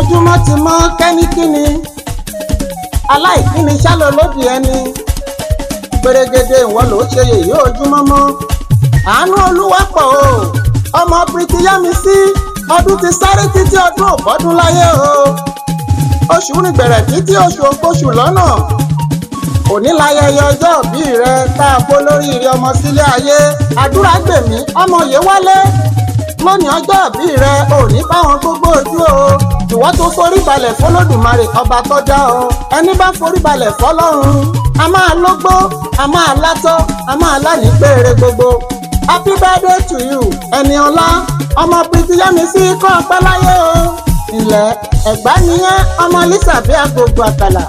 ojúmọ́ ti mọ́ kẹ́nikíni aláìkíni ṣálọ lódì ẹni gbèrègèdè ìwọ ló ṣe yèyí ojúmọ́ mọ́ àánú olúwa pọ̀ o ọmọ Pretty Yẹ́misí ọdún ti sáré títí ọdún òbọ́dún láyé o oṣù ní gbẹ̀rẹ̀ títí oṣù ògbóṣù lọ́nà òní láyẹyẹ ọjọ́ òbí rẹ tá a kó lórí ire ọmọ sílé ayé àdúrà gbèmí ọmọ Yewale lónìí ọjọ́ òbí rẹ òní báwọn gbogbo ojú o ìwọ tó forí balẹ̀ fọlọ́dùmarè ọba tó dá o ẹni bá forí balẹ̀ fọlọ́run a máa lógbó a máa látọ́ a máa lánìgbére gbogbo happy birthday to you Ẹniọlá ọmọ Pretty Yẹ́misí kọ́ ọpẹ́ láyé o ilẹ̀ Ẹ̀gbá nìyẹn ọmọ Lisa bí agbègbè àkàlà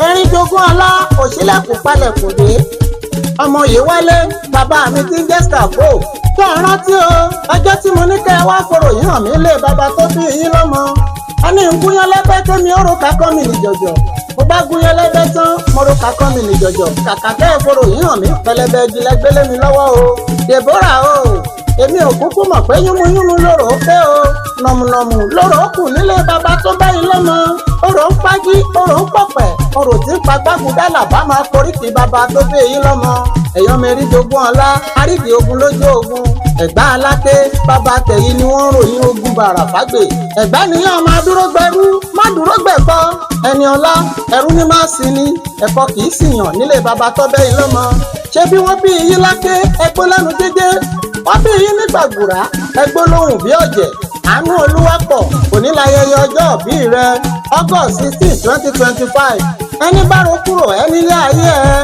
erin jogún ọlá òṣìlẹ̀kùn palẹ̀kùn dé ọmọ Yewale bàbá mi ti ń jẹ́ Scavo tó rántí o ọjọ́ tí mo ní kẹ́ ẹ wá fọ̀rọ̀ yìí hàn mí lé bàbá tó bí yín lọ́mọ ẹni ń gúnyán lẹ́bẹ̀ẹ́ tẹ́mi ó ro kakọ́ mi nìjọ̀jọ̀ mo bá gúnyán lẹ́bẹ̀ẹ́ tán mo ro kakọ́ mi nìjọ̀jọ̀ kàkà kẹ́ ẹ fọ̀rọ̀ yìí hàn mí pẹlẹbẹ ìdílẹ́gbẹ́lẹ́ mi lọ́wọ́ o Deborah o èmi ò kúkú mọ̀ pé yúnmúyúnmú lóró pé o nọ̀mùnọ̀mù lóró kù nílé bàbá tó bá yín lọ́mọ orò ń pagi orò ń pọ̀pẹ̀ orò tí ń pa gbágudá làbá máa koríki bàbá tó bí yín lọ́mọ ẹ̀yọ́ mi rí jogún ọlá àrídìí ogun lójú ogun Ẹ̀gbá aláké bàbá tẹ̀yìn ni wọ́n ròyìn ogun bàrà fágbè Ẹ̀gbá nìyẹn máa dúró gbẹrú má dúró gbẹ̀kọ́ Ẹniọlá ẹrú ní má sí ni ẹ̀kọ́ kì í sìyàn nílé bàbá tó bẹ́ yín lọ́mọ ṣé bí wọ́n bí yín láké ẹgbẹ́ lẹ́nu dédé wọ́n bí yín ní gbàgùrà ẹgbẹ́ lóhùn bí ọ̀jẹ̀ àánú olúwapọ̀ òní láyẹyẹ ọjọ́ ìbí rẹ August 16, 2025 ẹni bá ro kúrò ẹni ilé ayé ẹ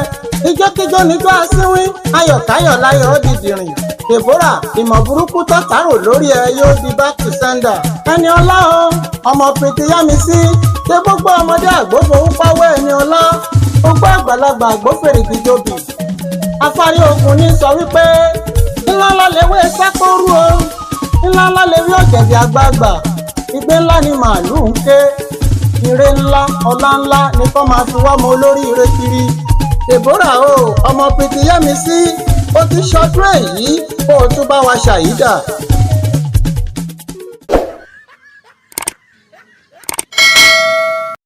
ìjọ́kíjọ́ níjọ́ asínwín ayọ̀káyọ̀ láyọ̀ ó di dìrìn Deborah ìmọ̀ burúkú tó tààrò lórí ẹ yóò di back to sender Ẹniọlá o ọmọ Pretty Yẹ́misí ṣé gbogbo ọmọdé àgbófo ń pawọ́ Ẹniọlá gbogbo àgbàlagbà àgbófèrè gíjòbì afárí ogun ní sọ wípé ńláńlá lewé sákóru o ńláńlá lewé ọ̀gẹ̀dẹ̀ àgbààgbà igbe ńlá ni màálù ń ké ire ńlá ọlá ńlá ni kọ́ máa fi wá mọ olórí ire kiri Deborah o ọmọ Pretty Yẹ́misí ó ti ṣọdún èyí kó o tún bá wa ṣàyídà